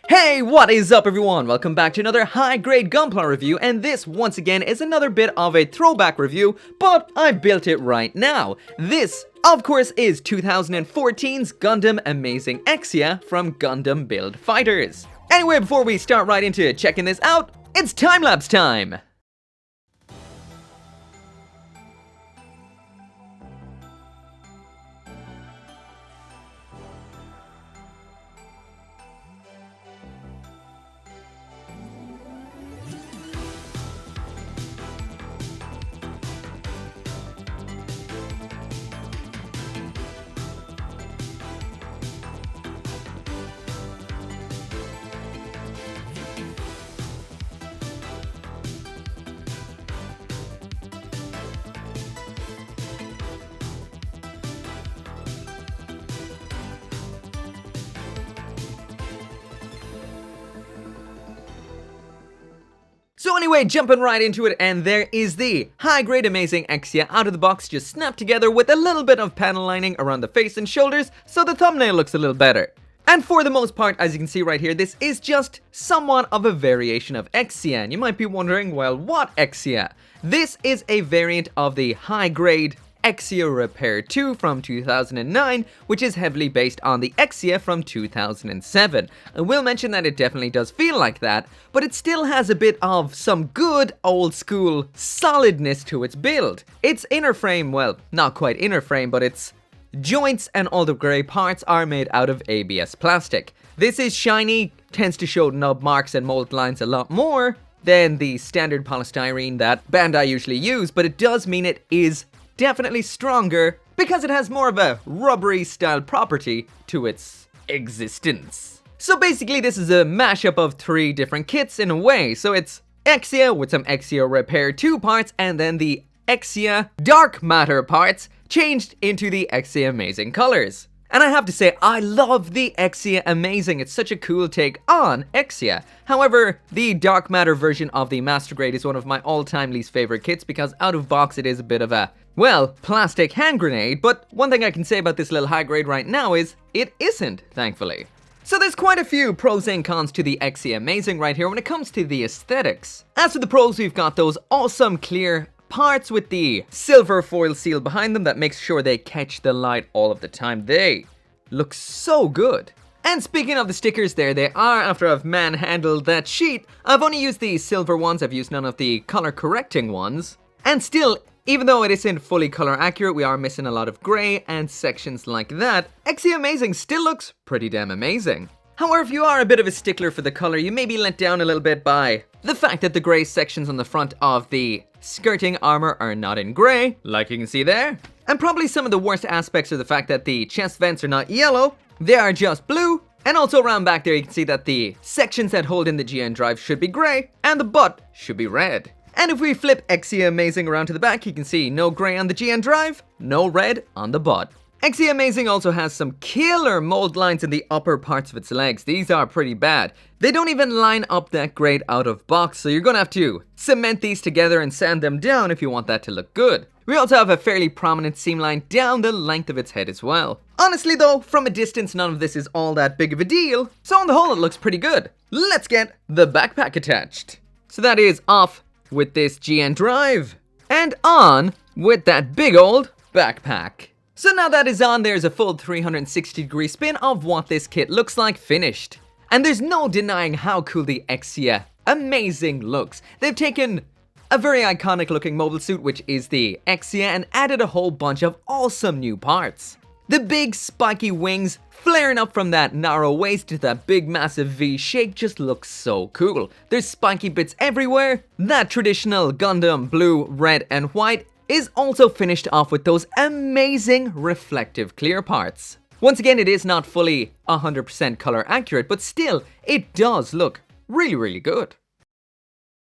Hey, what is up everyone? Welcome back to another high-grade gunpla review, and this once again is another bit of a throwback review, but I built it right now. This, of course, is 2014's Gundam Amazing Exia from Gundam Build Fighters. Anyway, before we start right into checking this out, it's time-lapse time! So anyway, jumping right into it, and there is the high-grade Amazing Exia out of the box, just snapped together with a little bit of panel lining around the face and shoulders, so the thumbnail looks a little better. And for the most part, as you can see right here, this is just somewhat of a variation of Exia, and you might be wondering, well, what Exia? This is a variant of the high-grade Exia Repair 2 from 2009, which is heavily based on the Exia from 2007. I will mention that it definitely does feel like that, but it still has a bit of some good old school solidness to its build. Its inner frame, well, not quite inner frame, but its joints and all the grey parts are made out of ABS plastic. This is shiny, tends to show nub marks and mold lines a lot more than the standard polystyrene that Bandai usually use, but it does mean it is definitely stronger because it has more of a rubbery style property to its existence. So basically this is a mashup of three different kits in a way. So it's Exia with some Exia Repair 2 parts and then the Exia Dark Matter parts changed into the Exia Amazing colors. And I have to say, I love the Exia Amazing. It's such a cool take on Exia. However, the Dark Matter version of the Master Grade is one of my all-time least favorite kits because out of box it is a bit of a, well, plastic hand grenade, but one thing I can say about this little high grade right now is it isn't, thankfully. So there's quite a few pros and cons to the Exia Amazing right here when it comes to the aesthetics. As for the pros, we've got those awesome clear parts with the silver foil seal behind them that makes sure they catch the light all of the time. They look so good. And speaking of the stickers, there they are. After I've manhandled that sheet, I've only used the silver ones, I've used none of the color correcting ones. And still, even though it isn't fully color accurate, we are missing a lot of gray and sections like that, Exia Amazing still looks pretty damn amazing. However, if you are a bit of a stickler for the color, you may be let down a little bit by the fact that the gray sections on the front of the skirting armor are not in gray, like you can see there. And probably some of the worst aspects are the fact that the chest vents are not yellow, they are just blue. And also around back there you can see that the sections that hold in the GN drive should be gray, and the butt should be red. And if we flip Exia Amazing around to the back, you can see no gray on the GN drive, no red on the butt. Exia Amazing also has some killer mold lines in the upper parts of its legs. These are pretty bad. They don't even line up that great out of box, so you're gonna have to cement these together and sand them down if you want that to look good. We also have a fairly prominent seam line down the length of its head as well. Honestly though, from a distance none of this is all that big of a deal, so on the whole it looks pretty good. Let's get the backpack attached. So that is off with this GN drive, and on with that big old backpack. So now that is on, there's a full 360-degree spin of what this kit looks like finished. And there's no denying how cool the Exia Amazing looks. They've taken a very iconic looking mobile suit, which is the Exia, and added a whole bunch of awesome new parts. The big spiky wings flaring up from that narrow waist to that big massive V shape just looks so cool. There's spiky bits everywhere. That traditional Gundam blue, red and white is also finished off with those amazing reflective clear parts. Once again, it is not fully 100% color accurate, but still, it does look really good.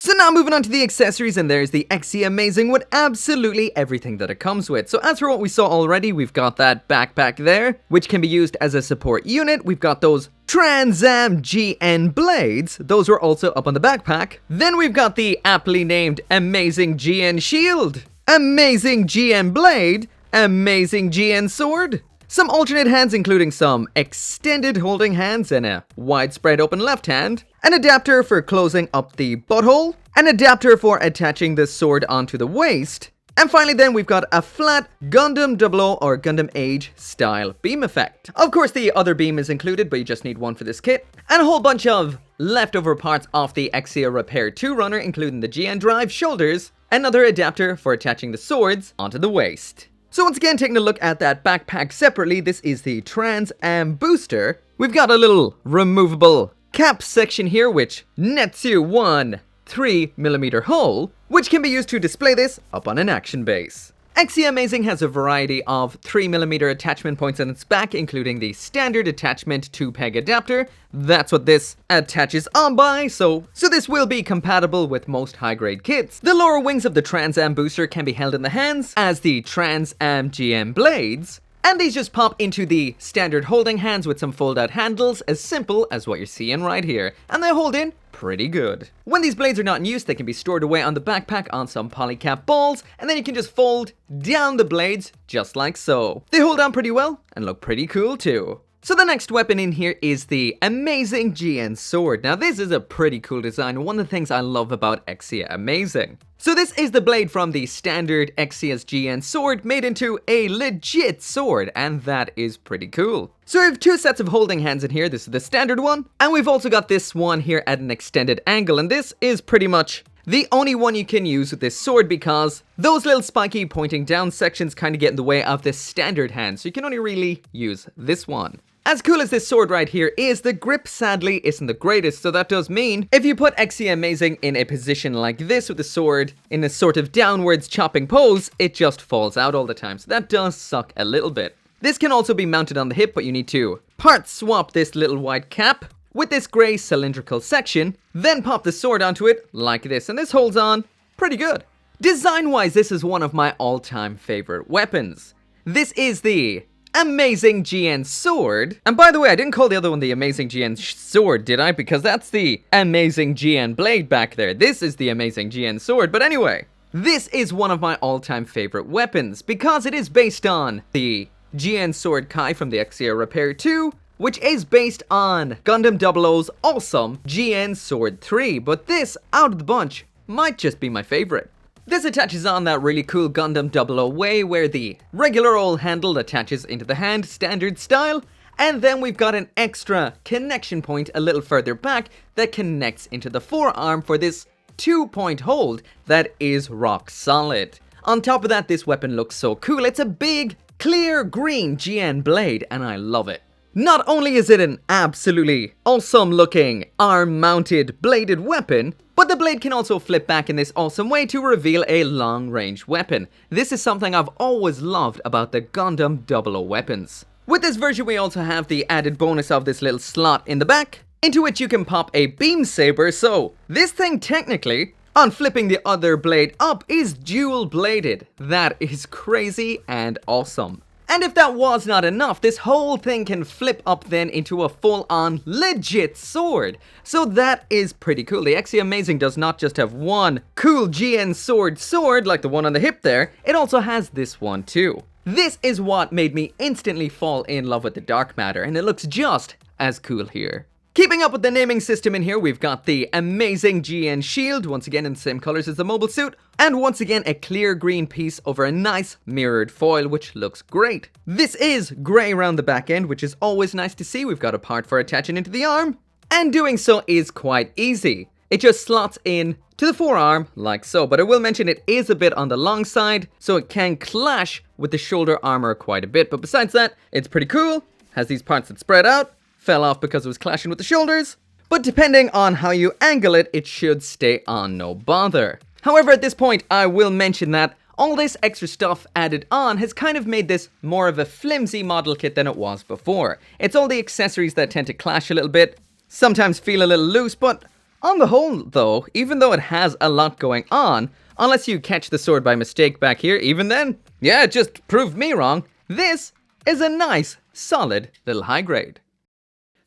So now moving on to the accessories, and there's the Exia Amazing with absolutely everything that it comes with. So as for what we saw already, we've got that backpack there, which can be used as a support unit. We've got those Trans Am GN blades, those were also up on the backpack. Then we've got the aptly named Amazing GN shield, Amazing GN blade, Amazing GN sword, Some alternate hands including some extended holding hands and a widespread open left hand, an adapter for closing up the butthole, an adapter for attaching the sword onto the waist, and finally then we've got a flat Gundam 00 or Gundam Age style beam effect. Of course the other beam is included, but you just need one for this kit, and a whole bunch of leftover parts off the Exia Repair 2 runner, including the GN drive, shoulders, another adapter for attaching the swords onto the waist. So once again, taking a look at that backpack separately, this is the Trans Am booster. We've got a little removable cap section here, which nets you one 3mm hole, which can be used to display this up on an action base. Exia Amazing has a variety of 3mm attachment points on its back, including the standard attachment 2-peg adapter. That's what this attaches on by, so this will be compatible with most high-grade kits. The lower wings of the Trans Am booster can be held in the hands as the Trans Am GM blades, and these just pop into the standard holding hands with some fold-out handles, as simple as what you're seeing right here, and they hold in pretty good. When these blades are not in use, they can be stored away on the backpack on some polycap balls, and then you can just fold down the blades just like so. They hold on pretty well and look pretty cool too. So the next weapon in here is the Amazing GN Sword. Now this is a pretty cool design, one of the things I love about Exia Amazing. So this is the blade from the standard Exia's GN Sword made into a legit sword, and that is pretty cool. So we have two sets of holding hands in here. This is the standard one, and we've also got this one here at an extended angle, and this is pretty much the only one you can use with this sword because those little spiky pointing down sections kind of get in the way of this standard hand, so you can only really use this one. As cool as this sword right here is, the grip sadly isn't the greatest, so that does mean if you put Exia Amazing in a position like this with the sword in a sort of downwards chopping pose, it just falls out all the time, so that does suck a little bit. This can also be mounted on the hip, but you need to part swap this little white cap with this grey cylindrical section, then pop the sword onto it like this, and this holds on pretty good. Design-wise, this is one of my all-time favorite weapons. This is the Amazing GN Sword. And by the way, I didn't call the other one the Amazing GN Sword, did I? Because that's the Amazing GN Blade back there. This is the Amazing GN Sword. But anyway, this is one of my all-time favorite weapons because it is based on the GN Sword Kai from the Exia Repair 2, which is based on Gundam 00's awesome GN Sword 3. But this, out of the bunch, might just be my favorite. This attaches on that really cool Gundam 00 way where the regular old handle attaches into the hand, standard style, and then we've got an extra connection point a little further back that connects into the forearm for this 2-point hold that is rock solid. On top of that, this weapon looks so cool. It's a big, clear green GN blade, and I love it. Not only is it an absolutely awesome looking arm-mounted bladed weapon, but the blade can also flip back in this awesome way to reveal a long-range weapon. This is something I've always loved about the Gundam 00 weapons. With this version we also have the added bonus of this little slot in the back, into which you can pop a beam saber, so this thing technically, on flipping the other blade up, is dual bladed. That is crazy and awesome. And if that was not enough, this whole thing can flip up then into a full-on legit sword. So that is pretty cool. The Exia Amazing does not just have one cool GN sword like the one on the hip there, it also has this one too. This is what made me instantly fall in love with the dark matter, and it looks just as cool here. Keeping up with the naming system in here, we've got the Amazing GN Shield, once again in the same colors as the mobile suit, and once again a clear green piece over a nice mirrored foil, which looks great. This is grey around the back end, which is always nice to see. We've got a part for attaching into the arm, and doing so is quite easy. It just slots in to the forearm like so, but I will mention it is a bit on the long side, so it can clash with the shoulder armor quite a bit, but besides that, it's pretty cool. Has these parts that spread out. Fell off because it was clashing with the shoulders, but depending on how you angle it, it should stay on no bother. However, at this point, I will mention that all this extra stuff added on has kind of made this more of a flimsy model kit than it was before. It's all the accessories that tend to clash a little bit, sometimes feel a little loose, but on the whole though, even though it has a lot going on, unless you catch the sword by mistake back here, even then, yeah, it just proved me wrong, this is a nice, solid little high grade.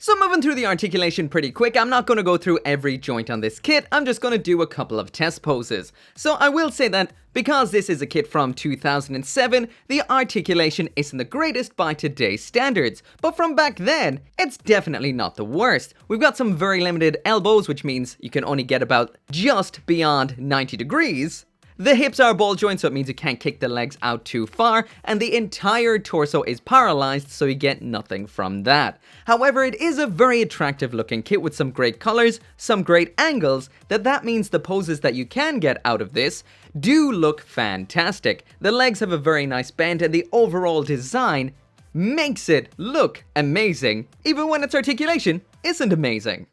So moving through the articulation pretty quick, I'm not going to go through every joint on this kit, I'm just going to do a couple of test poses. So I will say that because this is a kit from 2007, the articulation isn't the greatest by today's standards, but from back then, it's definitely not the worst. We've got some very limited elbows, which means you can only get about just beyond 90 degrees. The hips are ball joints, so it means you can't kick the legs out too far, and the entire torso is paralyzed, so you get nothing from that. However, it is a very attractive looking kit with some great colors, some great angles, that means the poses that you can get out of this do look fantastic. The legs have a very nice bend, and the overall design makes it look amazing, even when its articulation isn't amazing.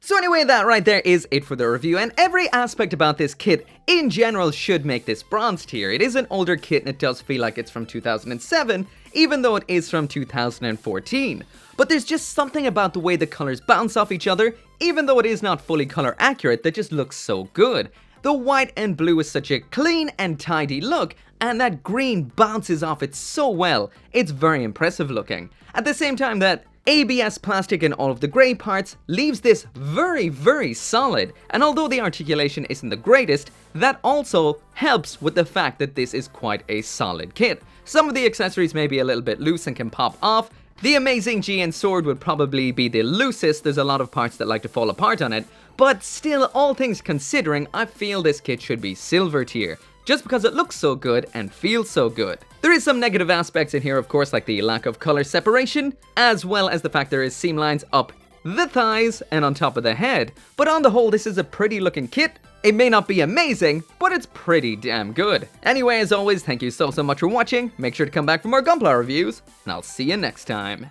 So anyway, that right there is it for the review, and every aspect about this kit in general should make this bronze tier. It is an older kit and it does feel like it's from 2007, even though it is from 2014. But there's just something about the way the colors bounce off each other, even though it is not fully color accurate, that just looks so good. The white and blue is such a clean and tidy look, and that green bounces off it so well. It's very impressive looking. At the same time, that ABS plastic in all of the grey parts leaves this very solid, and although the articulation isn't the greatest, that also helps with the fact that this is quite a solid kit. Some of the accessories may be a little bit loose and can pop off. The Amazing GN sword would probably be the loosest, there's a lot of parts that like to fall apart on it, but still, all things considering, I feel this kit should be silver tier, just because it looks so good and feels so good. There is some negative aspects in here, of course, like the lack of color separation, as well as the fact there is seam lines up the thighs and on top of the head, but on the whole, this is a pretty looking kit. It may not be amazing, but it's pretty damn good. Anyway, as always, thank you so much for watching. Make sure to come back for more Gunpla reviews, and I'll see you next time.